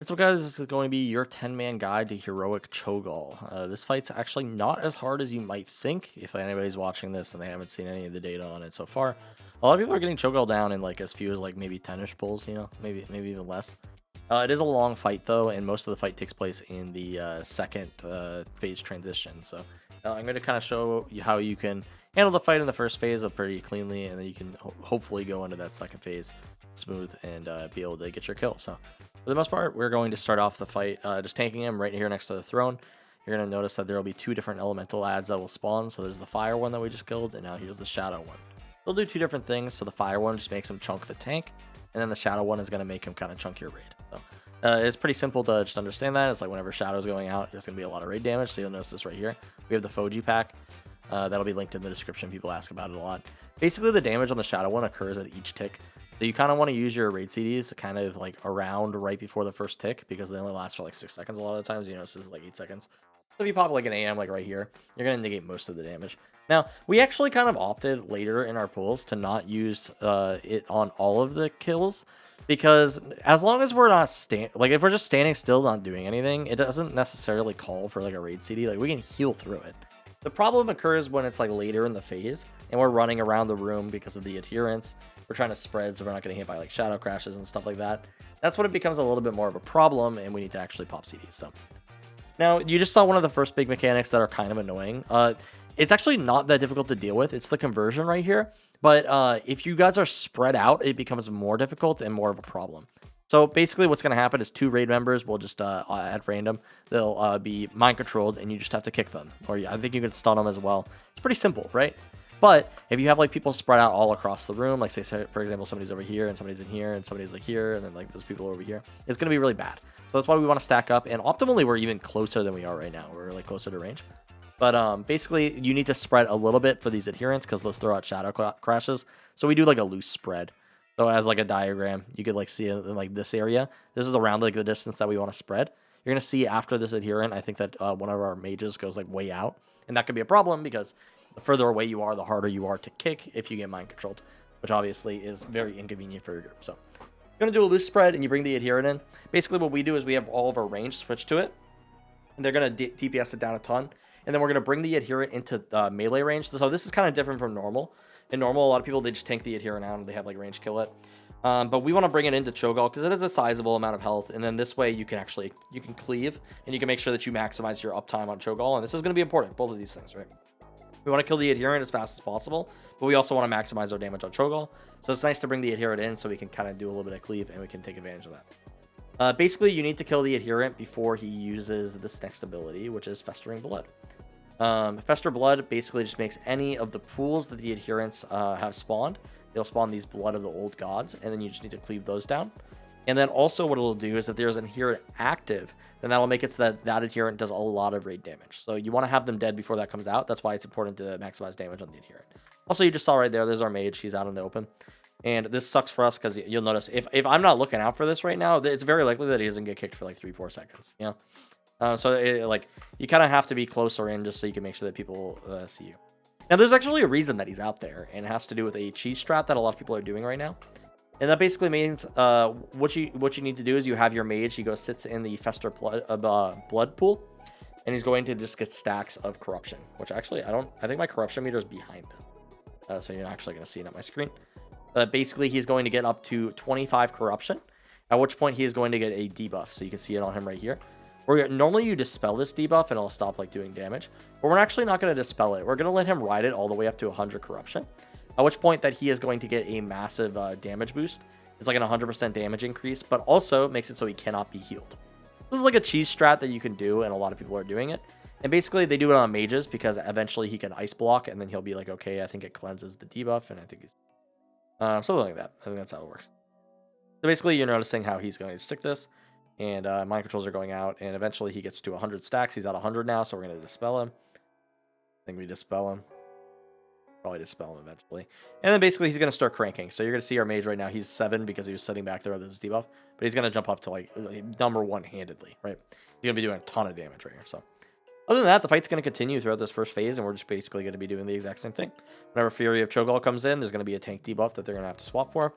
So guys, this is going to be your 10-man guide to heroic Cho'gall. This fight's actually not as hard as you might think if anybody's watching this and they haven't seen any of the data on it so far. A lot of people are getting Cho'gall down in like as few as like maybe 10ish pulls, maybe even less. It is a long fight though, and most of the fight takes place in the second phase transition. So I'm going to kind of show you how you can handle the fight in the first phase pretty cleanly, and then you can hopefully go into that second phase smooth and be able to get your kill. So for the most part, we're going to start off the fight just tanking him right here next to the throne. You're going to notice that there will be two different elemental adds that will spawn. So there's the fire one that we just killed, and now here's the shadow one. They'll do two different things. So the fire one just makes him chunk the tank, and then the shadow one is going to make him kind of chunk your raid. So it's pretty simple to just understand that. It's like whenever shadow's going out, there's going to be a lot of raid damage. So you'll notice this right here. We have the Foji pack. That'll be linked in the description. People ask about it a lot. Basically, the damage on the shadow one occurs at each tick. So you kind of want to use your raid CDs kind of like around right before the first tick, because they only last for like 6 seconds a lot of the times. You know, this is like 8 seconds. So if you pop like an AM like right here, you're going to negate most of the damage. Now, we actually kind of opted later in our pulls to not use it on all of the kills, because as long as we're not if we're just standing still not doing anything, it doesn't necessarily call for like a raid CD. Like we can heal through it. The problem occurs when it's like later in the phase and we're running around the room because of the adherence. We're trying to spread so we're not getting hit by like shadow crashes and stuff like that. That's when it becomes a little bit more of a problem, and we need to actually pop CDs. So now you just saw one of the first big mechanics that are kind of annoying. It's actually not that difficult to deal with. It's the conversion right here. But if you guys are spread out, it becomes more difficult and more of a problem. So basically what's going to happen is two raid members will just at random, they'll be mind controlled, and you just have to kick them. Or I think you can stun them as well. It's pretty simple, right? But if you have like people spread out all across the room, like say for example somebody's over here and somebody's in here and somebody's like here, and then like those people over here, it's going to be really bad. So that's why we want to stack up, and optimally we're even closer than we are right now. We're like closer to range. But basically you need to spread a little bit for these adherents, because they'll throw out shadow crashes. So we do like a loose spread. So as like a diagram, you could like see it in like this area. This is around like the distance that we want to spread. You're going to see after this adherent, I think that one of our mages goes like way out. And that could be a problem, because the further away you are, the harder you are to kick if you get mind controlled, which obviously is very inconvenient for your group. So you're going to do a loose spread and you bring the adherent in. Basically what we do is we have all of our range switched to it, and they're going to DPS it down a ton. And then we're going to bring the adherent into melee range. So this is kind of different from normal. In normal, a lot of people, they just tank the adherent out and they have like range kill it. But we want to bring it into Cho'gall because it is a sizable amount of health. And then this way you can cleave, and you can make sure that you maximize your uptime on Cho'gall. And this is going to be important, both of these things, right? We want to kill the adherent as fast as possible, but we also want to maximize our damage on Cho'gall. So it's nice to bring the adherent in so we can kind of do a little bit of cleave, and we can take advantage of that. Basically, you need to kill the adherent before he uses this next ability, which is Festering Blood. Fester Blood basically just makes any of the pools that the adherents have spawned. They'll spawn these Blood of the Old Gods, and then you just need to cleave those down. And then also what it'll do is if there's an adherent active, then that'll make it so that that adherent does a lot of raid damage. So you want to have them dead before that comes out. That's why it's important to maximize damage on the adherent. Also, you just saw right there's our mage. He's out in the open. And this sucks for us because you'll notice if I'm not looking out for this right now, it's very likely that he doesn't get kicked for like 3-4 seconds, you know? So you kind of have to be closer in just so you can make sure that people see you. Now, there's actually a reason that he's out there, and it has to do with a cheese strat that a lot of people are doing right now. And that basically means what you need to do is you have your mage. He goes sits in the Fester blood pool, and he's going to just get stacks of corruption. Which actually I think my corruption meter is behind this, so you're not actually going to see it on my screen. Basically, he's going to get up to 25 corruption, at which point he is going to get a debuff. So you can see it on him right here. Normally you dispel this debuff and it'll stop like doing damage, but we're actually not going to dispel it. We're going to let him ride it all the way up to 100 corruption, at which point that he is going to get a massive damage boost. It's like an 100% damage increase, but also makes it so he cannot be healed. This is like a cheese strat that you can do, and a lot of people are doing it. And basically they do it on mages because eventually he can ice block, and then he'll be like, okay, I think it cleanses the debuff, and I think he's something like that. I think that's how it works. So basically you're noticing how he's going to stick this. And mind controls are going out, and eventually he gets to 100 stacks. He's at 100 now, so we're going to dispel him. I think we dispel him. Probably dispel him eventually. And then basically he's going to start cranking. So you're going to see our mage right now. He's 7 because he was sitting back there with his debuff. But he's going to jump up to like number 1 handedly, right? He's going to be doing a ton of damage right here. So other than that, the fight's going to continue throughout this first phase, and we're just basically going to be doing the exact same thing. Whenever Fury of Cho'gall comes in, there's going to be a tank debuff that they're going to have to swap for.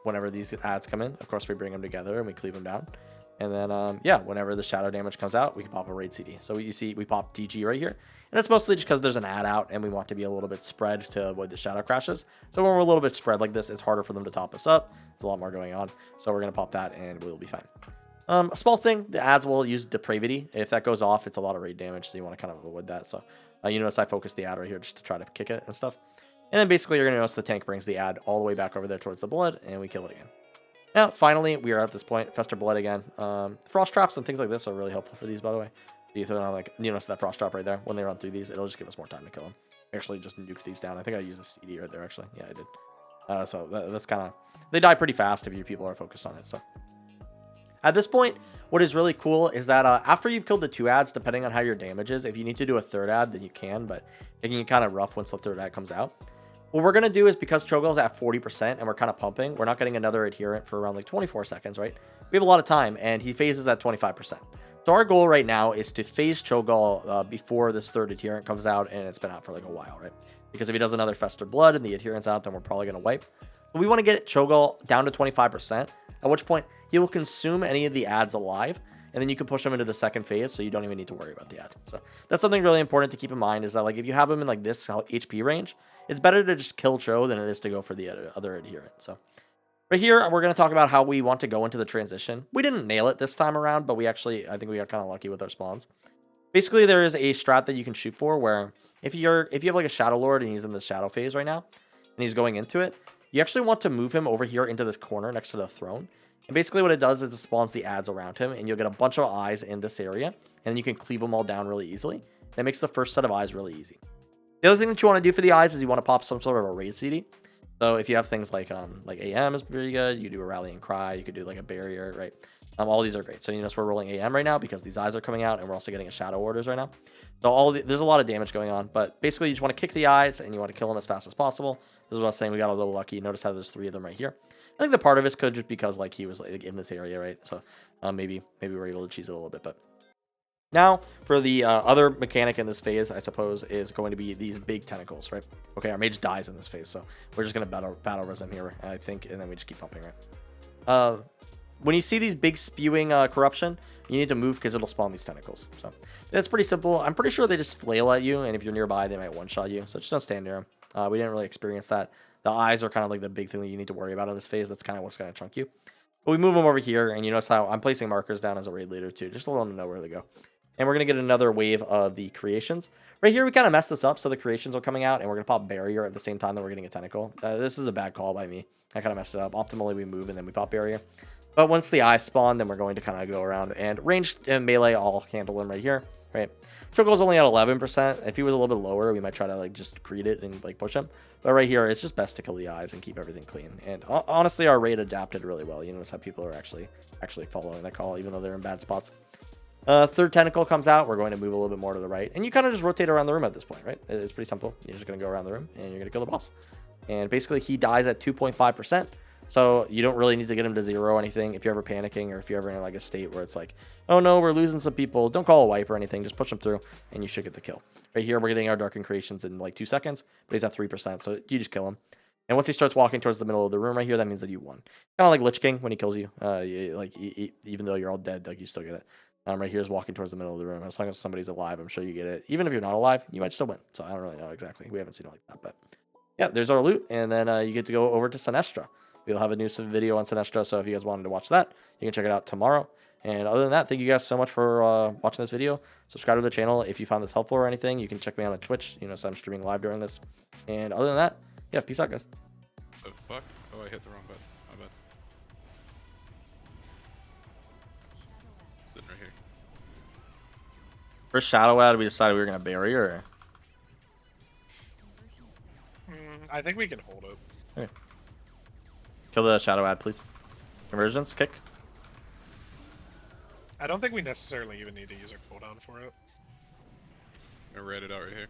Whenever these ads come in, of course we bring them together and we cleave them down, And then, yeah, whenever the shadow damage comes out, we can pop a raid CD. So you see we pop DG right here. And it's mostly just because there's an add out and we want to be a little bit spread to avoid the shadow crashes. So when we're a little bit spread like this, it's harder for them to top us up. There's a lot more going on. So we're going to pop that and we'll be fine. A small thing, the adds will use Depravity. If that goes off, it's a lot of raid damage. So you want to kind of avoid that. So you notice I focus the add right here just to try to kick it and stuff. And then basically you're going to notice the tank brings the add all the way back over there towards the blood and we kill it again. Now, finally, we are at this point. Fester Blood again. Frost traps and things like this are really helpful for these, by the way. You throw down, like, you notice that frost trap right there. When they run through these, it'll just give us more time to kill them. Actually, just nuke these down. I think I used a CD right there, actually. Yeah, I did. So that's kind of... They die pretty fast if your people are focused on it, so... At this point, what is really cool is that after you've killed the 2 adds, depending on how your damage is, if you need to do a 3rd add, then you can, but it can get kind of rough once the 3rd add comes out. What we're going to do is, because Cho'gall's at 40% and we're kind of pumping, we're not getting another adherent for around like 24 seconds, right? We have a lot of time, and he phases at 25%. So our goal right now is to phase Cho'gall before this 3rd adherent comes out, and it's been out for like a while, right? Because if he does another Fester Blood and the adherent's out, then we're probably going to wipe. But we want to get Cho'gall down to 25%, at which point he will consume any of the adds alive, and then you can push him into the 2nd phase, so you don't even need to worry about the add. So that's something really important to keep in mind, is that like if you have him in like this HP range, it's better to just kill Cho than it is to go for the other adherent. So right here, we're going to talk about how we want to go into the transition. We didn't nail it this time around, but I think we got kind of lucky with our spawns. Basically, there is a strat that you can shoot for where if you have like a Shadow Lord and he's in the shadow phase right now, and he's going into it, you actually want to move him over here into this corner next to the throne. And basically what it does is it spawns the adds around him, and you'll get a bunch of eyes in this area, and then you can cleave them all down really easily. That makes the first set of eyes really easy. The other thing that you want to do for the eyes is you want to pop some sort of a raid CD. So if you have things like AM is pretty good, you do a rallying cry, you could do like a barrier, right? All these are great. So you notice we're rolling AM right now because these eyes are coming out, and we're also getting a shadow orders right now. So there's a lot of damage going on, but basically you just want to kick the eyes and you want to kill them as fast as possible. This is what I was saying. We got a little lucky. Notice how there's 3 of them right here. I think the part of this could just because like he was like in this area, right? So maybe we're able to cheese it a little bit, but. Now, for the other mechanic in this phase, I suppose, is going to be these big tentacles, right? Okay, our mage dies in this phase, so we're just going to battle res him here, I think, and then we just keep pumping, right? When you see these big spewing corruption, you need to move because it'll spawn these tentacles. So that's pretty simple. I'm pretty sure they just flail at you, and if you're nearby, they might one-shot you, so just don't stand near them. We didn't really experience that. The eyes are kind of like the big thing that you need to worry about in this phase. That's kind of what's going to chunk you. But we move them over here, and you notice how I'm placing markers down as a raid leader, too, just to let them know where they go. And we're going to get another wave of the creations. Right here, we kind of messed this up, so the creations are coming out, and we're going to pop barrier at the same time that we're getting a tentacle. This is a bad call by me. I kind of messed it up. Optimally, we move, and then we pop barrier. But once the eyes spawn, then we're going to kind of go around, and range and melee all handle them right here, right? Chogall's only at 11%. If he was a little bit lower, we might try to like just greet it and like push him. But right here, it's just best to kill the eyes and keep everything clean. And honestly, our raid adapted really well. You notice how people are actually following that call, even though they're in bad spots. 3rd tentacle comes out. We're going to move a little bit more to the right. And you kind of just rotate around the room at this point, right? It's pretty simple. You're just going to go around the room, and you're going to kill the boss. And basically, he dies at 2.5%. So you don't really need to get him to 0 or anything. If you're ever panicking or if you're ever in like a state where it's like, oh no, we're losing some people, don't call a wipe or anything. Just push them through, and you should get the kill. Right here, we're getting our Darkened Creations in like 2 seconds, but he's at 3%. So you just kill him. And once he starts walking towards the middle of the room right here, that means that you won. Kind of like Lich King when he kills you. Even though you're all dead, like you still get it. Right here is walking towards the middle of the room. As long as somebody's alive, I'm sure you get it. Even if you're not alive, you might still win. So I don't really know exactly. We haven't seen it like that. But yeah, there's our loot. And then you get to go over to Sinestra. We'll have a new video on Sinestra. So if you guys wanted to watch that, you can check it out tomorrow. And other than that, thank you guys so much for watching this video. Subscribe to the channel. If you found this helpful or anything, you can check me out on Twitch. You know, so I'm streaming live during this. And other than that, yeah, peace out, guys. Oh, fuck. Oh, I hit the wrong button. My bad. Sitting right here. First shadow ad, we decided we were going to bury her. I think we can hold it. Okay. Kill the shadow ad, please. Conversions, kick. I don't think we necessarily even need to use our cooldown for it. I read it out right here.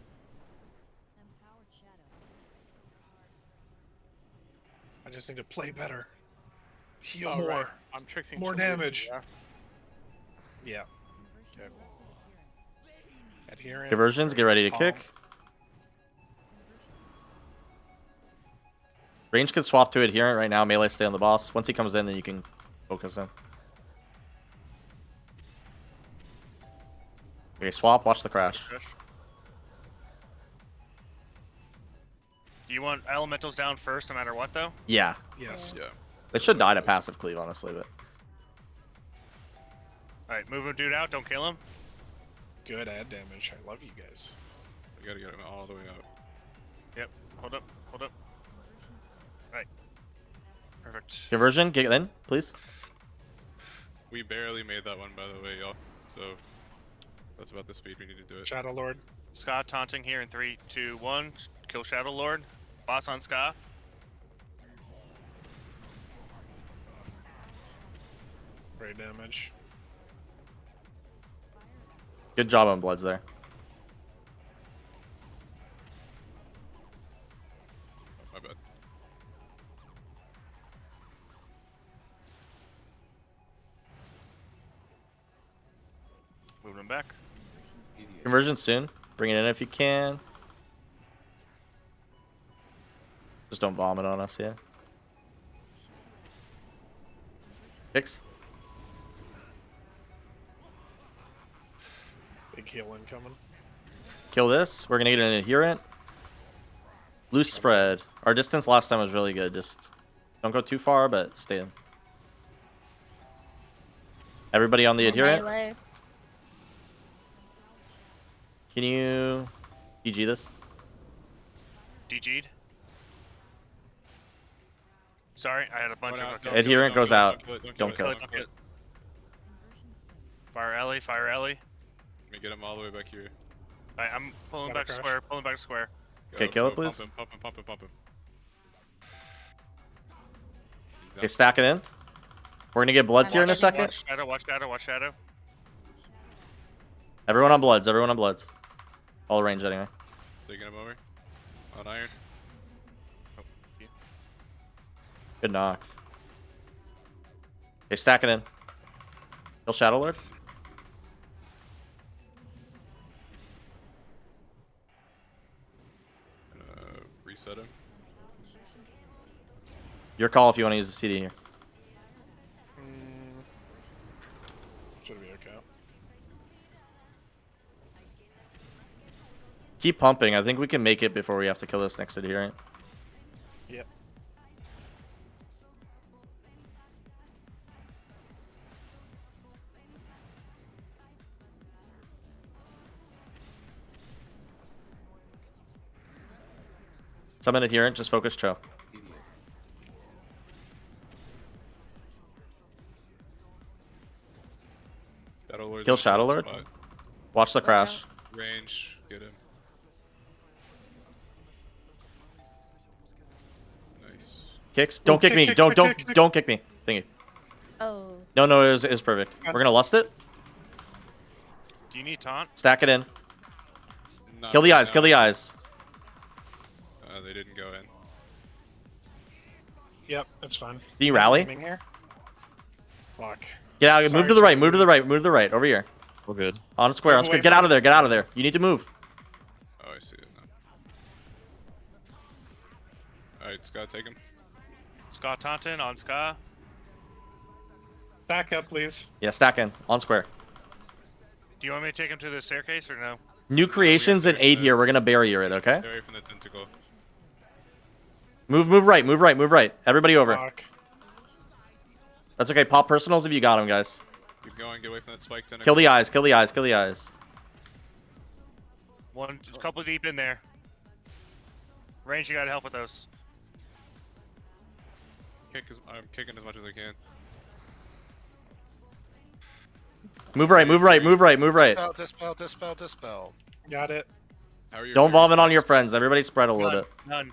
I just need to play better. Heal Oh, more. right. I'm tricksing More somebody, damage. Yeah. Yeah. Okay. Adherent. Conversions, get ready to Calm. kick. Range can swap to adherent right now. Melee stay on the boss. Once he comes in, then you can focus him. Okay, swap. Watch the crash. Do you want elementals down first, no matter what, though? Yeah. Yes. Yeah. They should die to passive cleave, honestly, but All right, move him, dude, out. Don't kill him. Good ad damage. I love you guys. We gotta get him all the way out. Yep. Hold up. Hold up. All right. Perfect. conversion. Get in, please. We barely made that one, by the way, y'all. So that's about the speed we need to do it. Shadow Lord. Ska taunting here in 3, 2, 1. Kill Shadow Lord. Boss on Ska. Great damage. Good job on Bloods there. My bad. Moving him back. Conversion soon. Bring it in if you can. Just don't vomit on us, yeah. Kicks. Big heal incoming. Kill this. We're gonna get an adherent. Loose spread. Our distance last time was really good. Just don't go too far, but stay in. Everybody on the adherent. Melee. Can you PG this? DG'd. Sorry, I had a bunch Run of... out, don't Adherent kill it, goes don't out. kill it, Don't kill it, it. kill it. Fire Ellie, fire Ellie. Let me get him all the way back here. Alright, I'm pulling Gotta back to crash. square, pulling back to square. Okay, Go, kill it, go, please. Pump him, pump him, pump him, pump him. He's Okay, down. stack it in. We're gonna get Bloods here in a Watch- second. Watch Shadow, watch Shadow, watch Shadow. Everyone on Bloods. Everyone on Bloods. All range anyway. Taking him over. On iron. Oh, yeah. Good knock. Okay, stack it in. Kill Shadow Lord. Reset him. Your call if you want to use the CD here. Should be okay. Keep pumping. I think we can make it before we have to kill this next adherent. Yep. Summon adherent. Just focus Cho. Shadow Lord's Kill in a Shadow good Lord. spot. Watch the crash. Range. Get him. Nice. Kicks. Don't kick me. kick, Don't kick, don't kick, kick. don't kick me. Thank you. Oh. No, it was perfect. We're gonna lust it. Do you need taunt? Stack it in. Not Kill the right eyes. Kill now. the eyes. They didn't go in. Yep, that's fine. Can you rally? Aiming here. Fuck. Get out. Move Sorry, to the right. Cho. Move to the right. Move to the right. Over here. We're good. On square. On Move square. away Get from out of there. Get out of there. You need to move. Oh, I see it now. Alright, Scott, take him. Ska taunting on Ska. Back up, please. Yeah, stack in. On square. Do you want me to take him to the staircase or no? New creations in 8 here. We're gonna barrier it. Okay. Stay away from the tentacle. Move right. Move right. Move right. Everybody over. Fuck. That's okay. Pop personals if you got them, guys. Keep going, get away from that spike tentacle. Kill the eyes. Kill the eyes. Kill the eyes. One, a couple deep in there. Range, you gotta help with those. I'm kicking as much as I can. Move right. Move right. Move right. Move right. Dispel, dispel, dispel, dispel. Got it. How are your Don't parries? vomit on your friends. Everybody spread a little None. bit. None.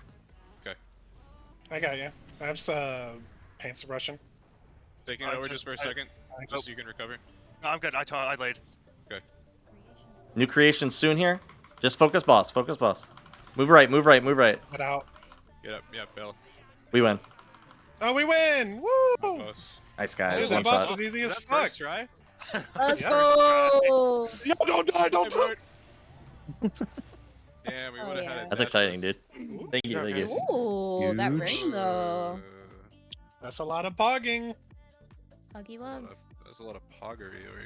I got you. I have paint suppression. Taking it over just for a second, I- just so you can recover. No, I'm good. I laid. New creations soon here. Just focus boss. Focus boss. Move right. Move right. Move right. Get out. Get up, yeah, Bell. We win. Oh, we win! Woo! Boss. Nice guys. Dude, One that boss shot. was easy as That fuck. first try? Let's Yeah. go. Yo, don't die! Don't die! Damn, we Oh, would have yeah. had it. That's exciting, dude. Thank you. Thank you. Ooh, that ring though. That's a lot of pogging. Huggy That's wugs. a lot of poggery over here.